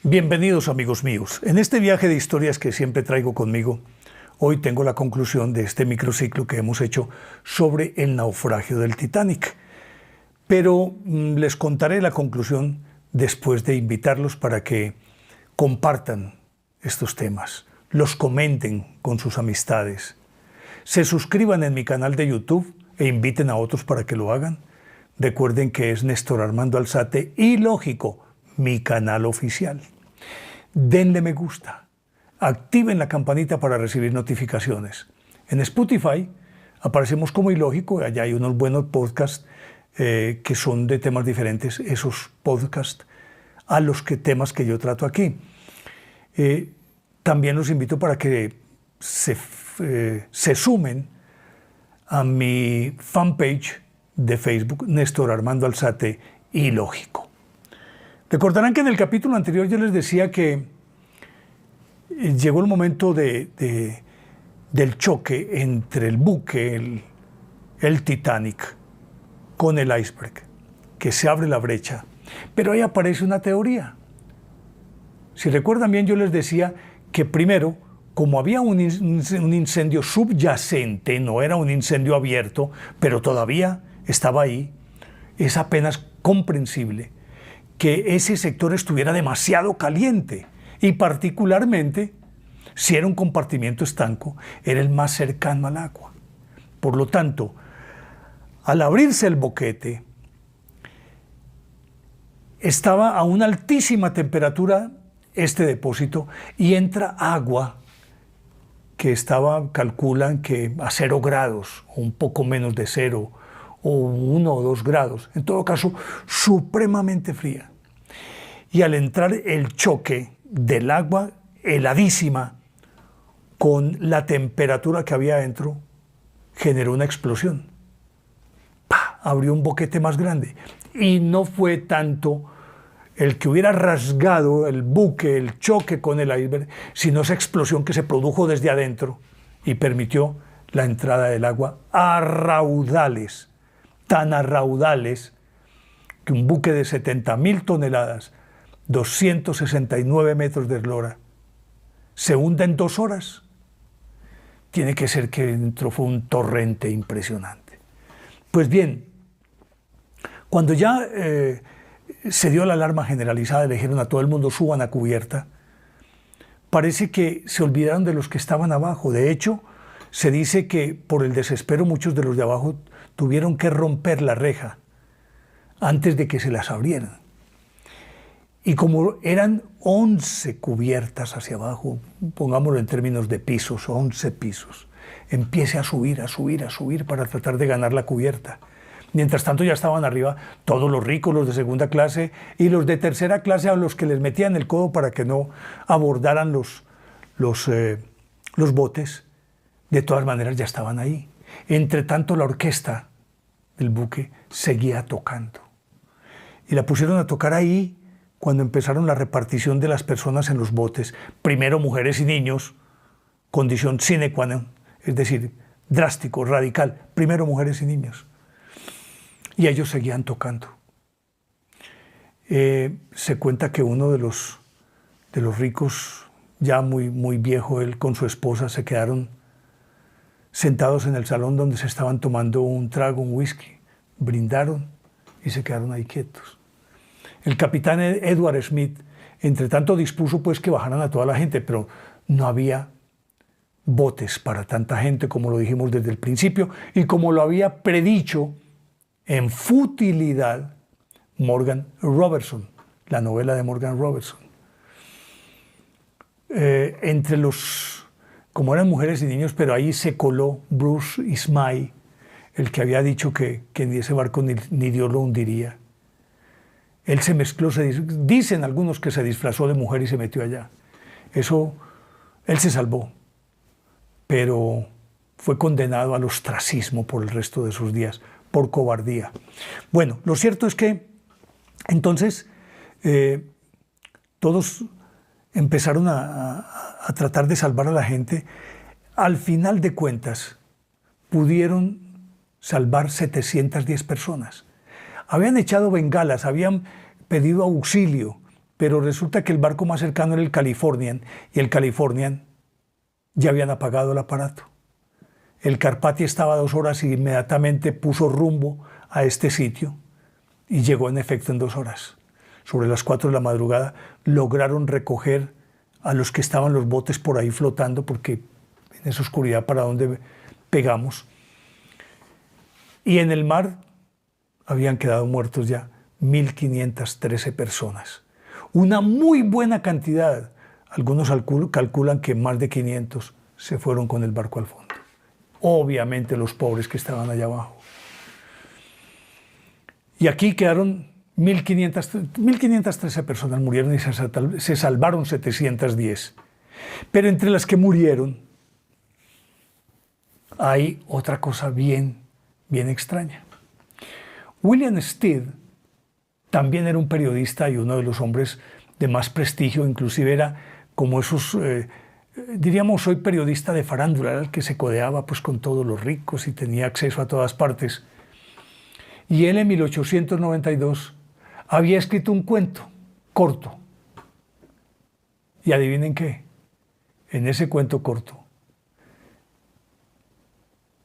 Bienvenidos amigos míos. En este viaje de historias que siempre traigo conmigo, hoy tengo la conclusión de este microciclo que hemos hecho sobre el naufragio del Titanic. Pero les contaré la conclusión después de invitarlos para que compartan estos temas, los comenten con sus amistades, se suscriban en mi canal de YouTube e inviten a otros para que lo hagan. Recuerden que es Néstor Armando Alzate y lógico, mi canal oficial. Denle me gusta, activen la campanita para recibir notificaciones. En Spotify aparecemos como Ilógico, allá hay unos buenos podcasts que son de temas diferentes, esos podcasts a los temas que yo trato aquí. También los invito para que se sumen a mi fanpage de Facebook, Néstor Armando Alzate y Lógico. Recordarán que en el capítulo anterior yo les decía que llegó el momento del choque entre el buque, el Titanic, con el iceberg, que se abre la brecha. Pero ahí aparece una teoría. Si recuerdan bien, yo les decía que primero, como había un incendio subyacente, no era un incendio abierto, pero todavía estaba ahí, es apenas comprensible que ese sector estuviera demasiado caliente y particularmente si era un compartimiento estanco, era el más cercano al agua. Por lo tanto, al abrirse el boquete, estaba a una altísima temperatura este depósito y entra agua que calculan que a 0 grados o un poco menos de 0 o 1 o 2 grados, en todo caso supremamente fría. Y al entrar el choque del agua heladísima con la temperatura que había adentro, generó una explosión. ¡Pah! Abrió un boquete más grande. Y no fue tanto el que hubiera rasgado el buque, el choque con el iceberg, sino esa explosión que se produjo desde adentro y permitió la entrada del agua a raudales, tan a raudales que un buque de 70.000 toneladas, 269 metros de eslora, se hunda en 2 horas. Tiene que ser que dentro fue un torrente impresionante. Pues bien, cuando ya se dio la alarma generalizada, le dijeron a todo el mundo suban a cubierta, parece que se olvidaron de los que estaban abajo. De hecho, se dice que por el desespero muchos de los de abajo tuvieron que romper la reja antes de que se las abrieran. Y como eran 11 cubiertas hacia abajo, pongámoslo en términos de pisos, 11 pisos, empiece a subir para tratar de ganar la cubierta. Mientras tanto ya estaban arriba todos los ricos, los de segunda clase y los de tercera clase a los que les metían el codo para que no abordaran los botes. De todas maneras ya estaban ahí. Entre tanto la orquesta del buque seguía tocando. Y la pusieron a tocar ahí cuando empezaron la repartición de las personas en los botes. Primero mujeres y niños, condición sine qua non, es decir, drástico, radical. Primero mujeres y niños. Y ellos seguían tocando. Se cuenta que uno de los ricos, ya muy viejo, él con su esposa, se quedaron sentados en el salón donde se estaban tomando un trago, un whisky. Brindaron y se quedaron ahí quietos. El capitán Edward Smith, entre tanto, dispuso pues que bajaran a toda la gente, pero no había botes para tanta gente, como lo dijimos desde el principio, y como lo había predicho en futilidad Morgan Robertson, la novela de Morgan Robertson. Como eran mujeres y niños, pero ahí se coló Bruce Ismay, el que había dicho que en ese barco ni Dios lo hundiría. Él se mezcló, dicen algunos que se disfrazó de mujer y se metió allá. Él se salvó, pero fue condenado al ostracismo por el resto de sus días, por cobardía. Bueno, lo cierto es que entonces todos empezaron a tratar de salvar a la gente. Al final de cuentas, pudieron salvar 710 personas. Habían echado bengalas, habían pedido auxilio, pero resulta que el barco más cercano era el Californian, y el Californian ya habían apagado el aparato. El Carpathia estaba a 2 horas y inmediatamente puso rumbo a este sitio y llegó en efecto en 2 horas. Sobre las 4 de la madrugada lograron recoger a los que estaban los botes por ahí flotando, porque en esa oscuridad para dónde pegamos. Y en el mar habían quedado muertos ya 1.513 personas. Una muy buena cantidad. Algunos calculan que más de 500 se fueron con el barco al fondo. Obviamente los pobres que estaban allá abajo. Y aquí quedaron 1.513 personas, murieron y se salvaron 710. Pero entre las que murieron hay otra cosa bien extraña. William Stead también era un periodista y uno de los hombres de más prestigio, inclusive era como esos, diríamos, soy periodista de farándula, era el que se codeaba pues con todos los ricos y tenía acceso a todas partes. Y él en 1892 había escrito un cuento corto. Y adivinen qué, en ese cuento corto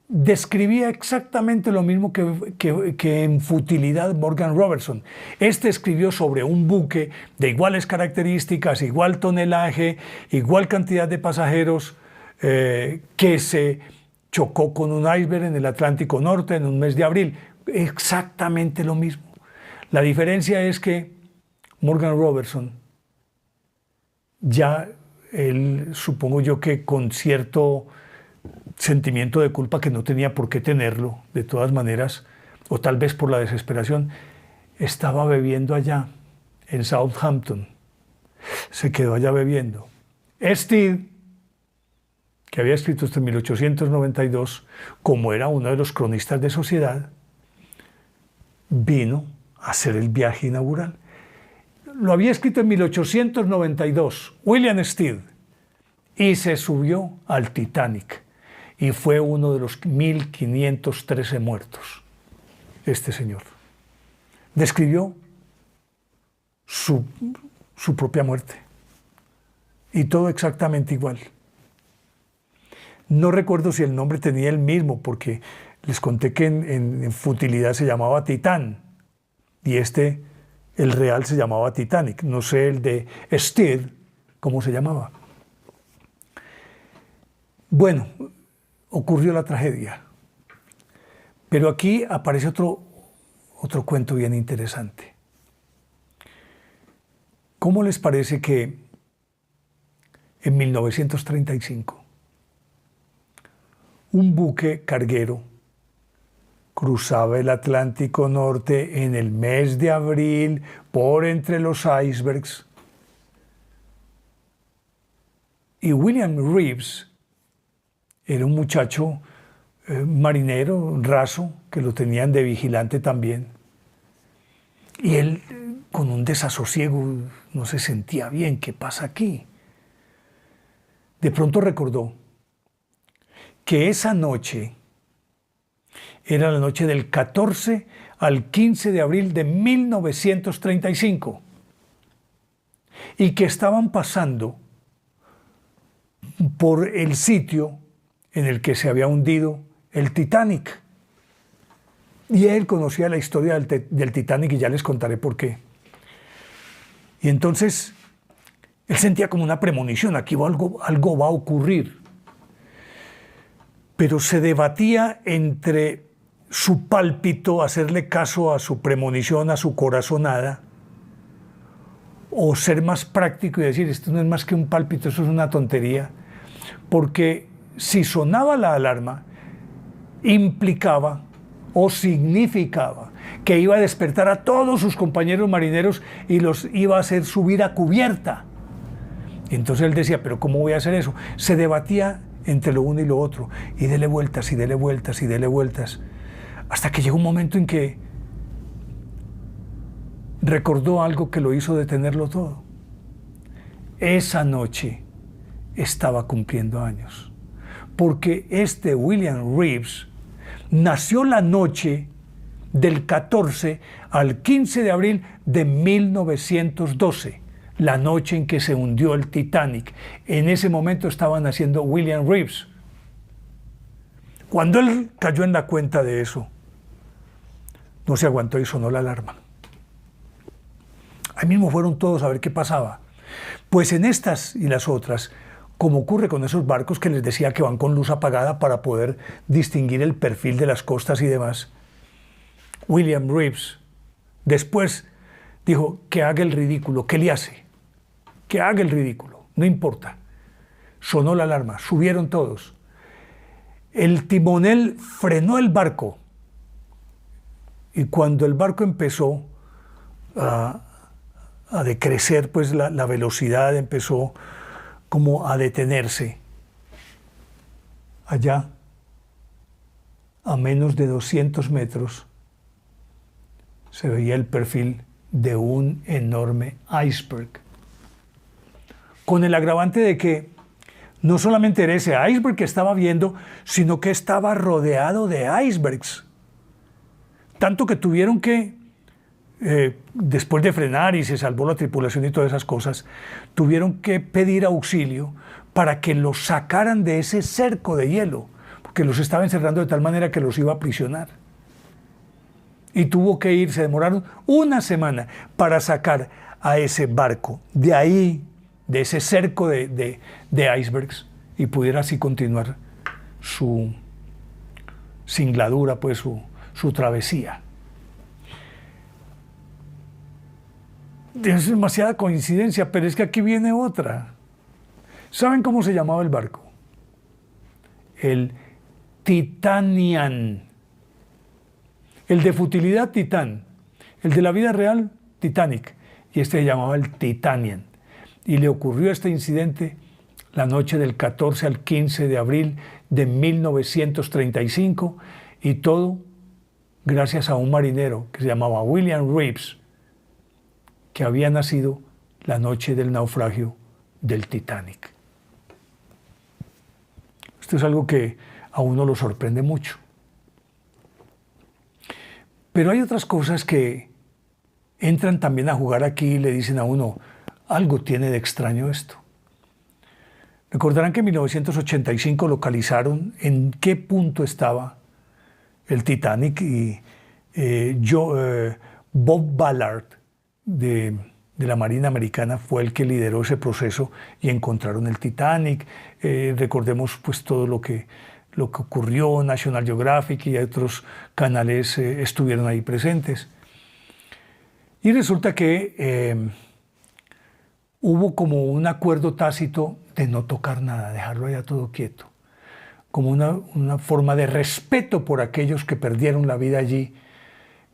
describía exactamente lo mismo que en Futilidad Morgan Robertson. Este escribió sobre un buque de iguales características, igual tonelaje, igual cantidad de pasajeros, que se chocó con un iceberg en el Atlántico Norte en un mes de abril. Exactamente lo mismo. La diferencia es que Morgan Robertson, ya él, supongo yo que con cierto sentimiento de culpa que no tenía por qué tenerlo, de todas maneras, o tal vez por la desesperación, estaba bebiendo allá en Southampton. Se quedó allá bebiendo. Stead, que había escrito esto en 1892, como era uno de los cronistas de Sociedad, vino a hacer el viaje inaugural. Lo había escrito en 1892, William Stead, y se subió al Titanic. Y fue uno de los 1.513 muertos. Este señor describió su propia muerte. Y todo exactamente igual. No recuerdo si el nombre tenía el mismo, porque les conté que en Futilidad se llamaba Titán. Y el real, se llamaba Titanic. No sé el de Stead, cómo se llamaba. Bueno, ocurrió la tragedia. Pero aquí aparece otro cuento bien interesante. ¿Cómo les parece que en 1935 un buque carguero cruzaba el Atlántico Norte en el mes de abril por entre los icebergs? Y William Reeves era un muchacho marinero, raso, que lo tenían de vigilante también. Y él, con un desasosiego, no se sentía bien. ¿Qué pasa aquí? De pronto recordó que esa noche era la noche del 14 al 15 de abril de 1935 y que estaban pasando por el sitio en el que se había hundido el Titanic. Y él conocía la historia del Titanic y ya les contaré por qué. Y entonces él sentía como una premonición, aquí algo va a ocurrir. Pero se debatía entre su pálpito, hacerle caso a su premonición, a su corazonada, o ser más práctico y decir, esto no es más que un pálpito, eso es una tontería, porque si sonaba la alarma, implicaba o significaba que iba a despertar a todos sus compañeros marineros y los iba a hacer subir a cubierta. Y entonces él decía, pero ¿cómo voy a hacer eso? Se debatía entre lo uno y lo otro, y dele vueltas, y dele vueltas, y dele vueltas, hasta que llegó un momento en que recordó algo que lo hizo detenerlo todo. Esa noche estaba cumpliendo años, porque William Reeves nació la noche del 14 al 15 de abril de 1912, la noche en que se hundió el Titanic. En ese momento estaba naciendo William Reeves. Cuando él cayó en la cuenta de eso, no se aguantó y sonó la alarma. Ahí mismo fueron todos a ver qué pasaba. Pues en estas y las otras, como ocurre con esos barcos que les decía que van con luz apagada para poder distinguir el perfil de las costas y demás, William Reeves después dijo que haga el ridículo. ¿Qué le hace? Que haga el ridículo, no importa. Sonó la alarma, subieron todos. El timonel frenó el barco y cuando el barco empezó a decrecer, pues la velocidad empezó como a detenerse. Allá, a menos de 200 metros, se veía el perfil de un enorme iceberg. Con el agravante de que no solamente era ese iceberg que estaba viendo, sino que estaba rodeado de icebergs. Tanto que tuvieron que, después de frenar y se salvó la tripulación y todas esas cosas, tuvieron que pedir auxilio para que los sacaran de ese cerco de hielo, porque los estaba encerrando de tal manera que los iba a aprisionar. Y tuvo que ir, se demoraron una semana para sacar a ese barco de ahí, de ese cerco de icebergs, y pudiera así continuar su singladura, pues su travesía. Es demasiada coincidencia, pero es que aquí viene otra. ¿Saben cómo se llamaba el barco? El Titanian. El de futilidad, Titán. El de la vida real, Titanic. Y este se llamaba el Titanian. Y le ocurrió este incidente la noche del 14 al 15 de abril de 1935, y todo gracias a un marinero que se llamaba William Reeves, que había nacido la noche del naufragio del Titanic. Esto es algo que a uno lo sorprende mucho. Pero hay otras cosas que entran también a jugar aquí y le dicen a uno, algo tiene de extraño esto. Recordarán que en 1985 localizaron en qué punto estaba el Titanic y Bob Ballard de la Marina Americana fue el que lideró ese proceso y encontraron el Titanic. Recordemos pues todo lo que ocurrió, National Geographic y otros canales estuvieron ahí presentes. Y resulta que hubo como un acuerdo tácito de no tocar nada, dejarlo allá todo quieto, como una forma de respeto por aquellos que perdieron la vida allí,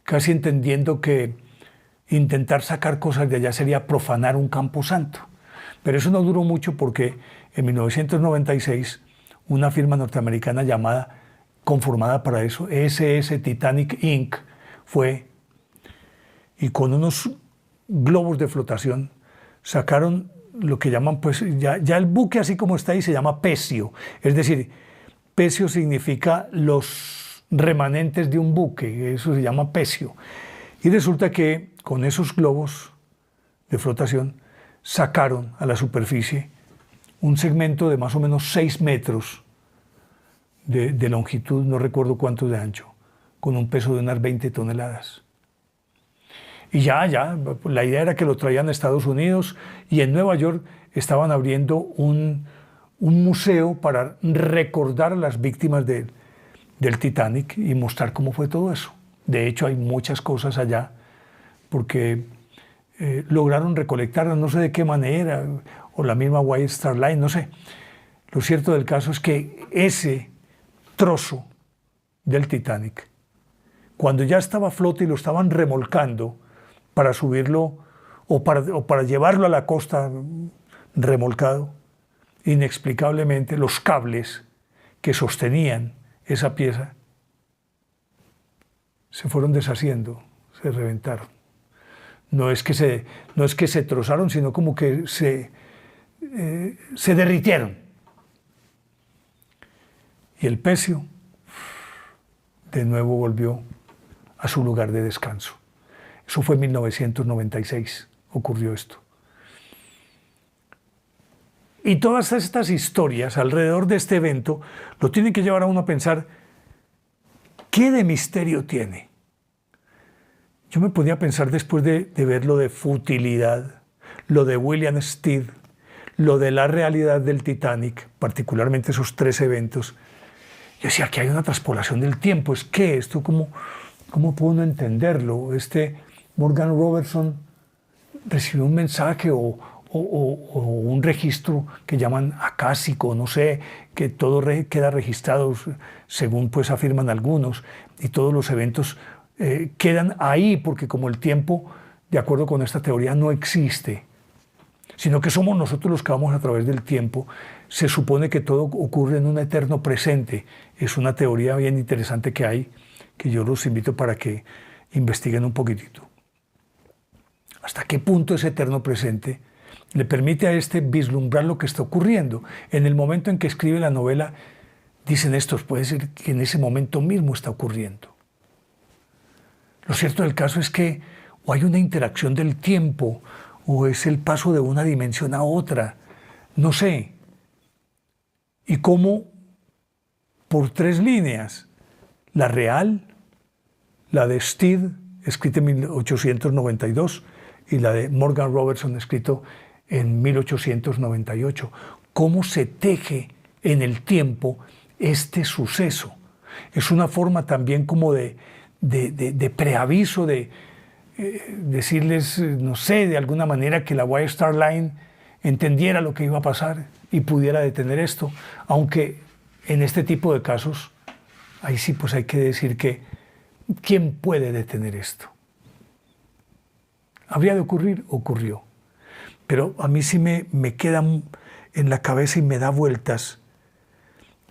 casi entendiendo que intentar sacar cosas de allá sería profanar un camposanto. Pero eso no duró mucho porque en 1996 una firma norteamericana conformada para eso, SS Titanic Inc., fue y con unos globos de flotación sacaron lo que llaman, pues ya el buque así como está ahí se llama pecio, es decir, pecio significa los remanentes de un buque, eso se llama pecio. Y resulta que con esos globos de flotación sacaron a la superficie un segmento de más o menos 6 metros de longitud, no recuerdo cuánto de ancho, con un peso de unas 20 toneladas. Y ya, la idea era que lo traían a Estados Unidos y en Nueva York estaban abriendo un museo para recordar a las víctimas del Titanic y mostrar cómo fue todo eso. De hecho, hay muchas cosas allá porque lograron recolectarlas, no sé de qué manera, o la misma White Star Line, no sé. Lo cierto del caso es que ese trozo del Titanic, cuando ya estaba a flote y lo estaban remolcando para subirlo o para llevarlo a la costa remolcado, inexplicablemente los cables que sostenían esa pieza se fueron deshaciendo, se reventaron. No es que se trozaron, sino como que se derritieron. Y el pecio de nuevo volvió a su lugar de descanso. Eso fue en 1996, ocurrió esto. Y todas estas historias alrededor de este evento lo tienen que llevar a uno a pensar, ¿qué de misterio tiene? Yo me ponía a pensar después de ver lo de futilidad, lo de William Stead, lo de la realidad del Titanic, particularmente esos 3 eventos. Yo decía, aquí hay una traspolación del tiempo. ¿Es qué? ¿Esto cómo puedo uno entenderlo? Morgan Robertson recibió un mensaje o un registro que llaman acásico, no sé, que todo queda registrado según pues afirman algunos, y todos los eventos quedan ahí porque como el tiempo, de acuerdo con esta teoría, no existe, sino que somos nosotros los que vamos a través del tiempo. Se supone que todo ocurre en un eterno presente. Es una teoría bien interesante que hay, que yo los invito para que investiguen un poquitito. ¿Hasta qué punto ese eterno presente le permite a vislumbrar lo que está ocurriendo? En el momento en que escribe la novela, dicen estos, puede ser que en ese momento mismo está ocurriendo. Lo cierto del caso es que o hay una interacción del tiempo, o es el paso de una dimensión a otra, no sé. Y cómo por 3 líneas, la real, la de Stead, escrita en 1892, y la de Morgan Robertson, escrito en 1898, cómo se teje en el tiempo este suceso. Es una forma también como de preaviso, de decirles, no sé, de alguna manera que la White Star Line entendiera lo que iba a pasar y pudiera detener esto, aunque en este tipo de casos, ahí sí pues hay que decir que ¿quién puede detener esto? ¿Habría de ocurrir? Ocurrió. Pero a mí sí me queda en la cabeza y me da vueltas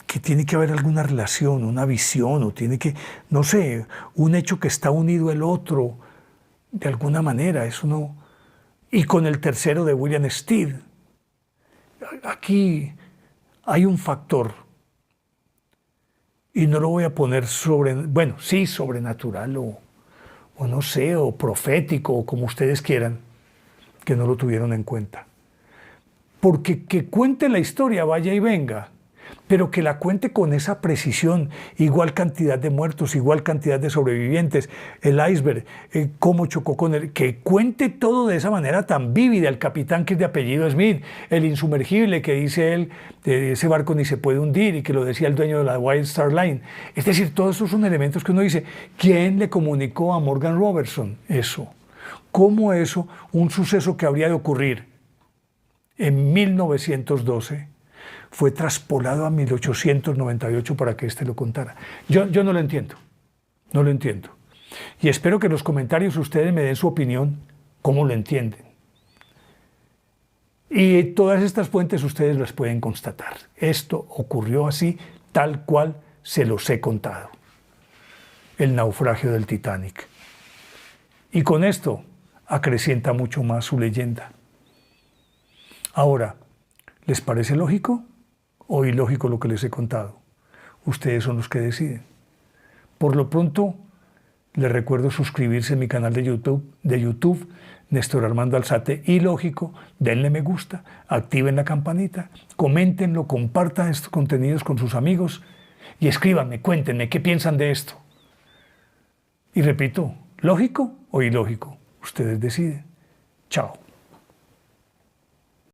que tiene que haber alguna relación, una visión, o tiene que, no sé, un hecho que está unido al otro, de alguna manera, eso no. Y con el tercero de William Stead, aquí hay un factor, y no lo voy a poner sí, sobrenatural, o no sé, o profético, o como ustedes quieran, que no lo tuvieron en cuenta. Porque que cuente la historia, vaya y venga, pero que la cuente con esa precisión, igual cantidad de muertos, igual cantidad de sobrevivientes, el iceberg, cómo chocó con él, que cuente todo de esa manera tan vívida, el capitán que es de apellido Smith, el insumergible que dice él, de ese barco ni se puede hundir, y que lo decía el dueño de la White Star Line. Es decir, todos esos son elementos que uno dice, ¿quién le comunicó a Morgan Robertson eso? ¿Cómo eso, un suceso que habría de ocurrir en 1912, fue traspolado a 1898 para que éste lo contara? Yo no lo entiendo, no lo entiendo. Y espero que en los comentarios ustedes me den su opinión, cómo lo entienden. Y todas estas fuentes ustedes las pueden constatar. Esto ocurrió así, tal cual se los he contado. El naufragio del Titanic. Y con esto acrecienta mucho más su leyenda. Ahora, ¿les parece lógico o ilógico lo que les he contado? Ustedes son los que deciden. Por lo pronto, les recuerdo suscribirse a mi canal de YouTube, Néstor Armando Alzate Ilógico, denle me gusta, activen la campanita, coméntenlo, compartan estos contenidos con sus amigos y escríbanme, cuéntenme qué piensan de esto. Y repito, ¿lógico o ilógico? Ustedes deciden. Chao.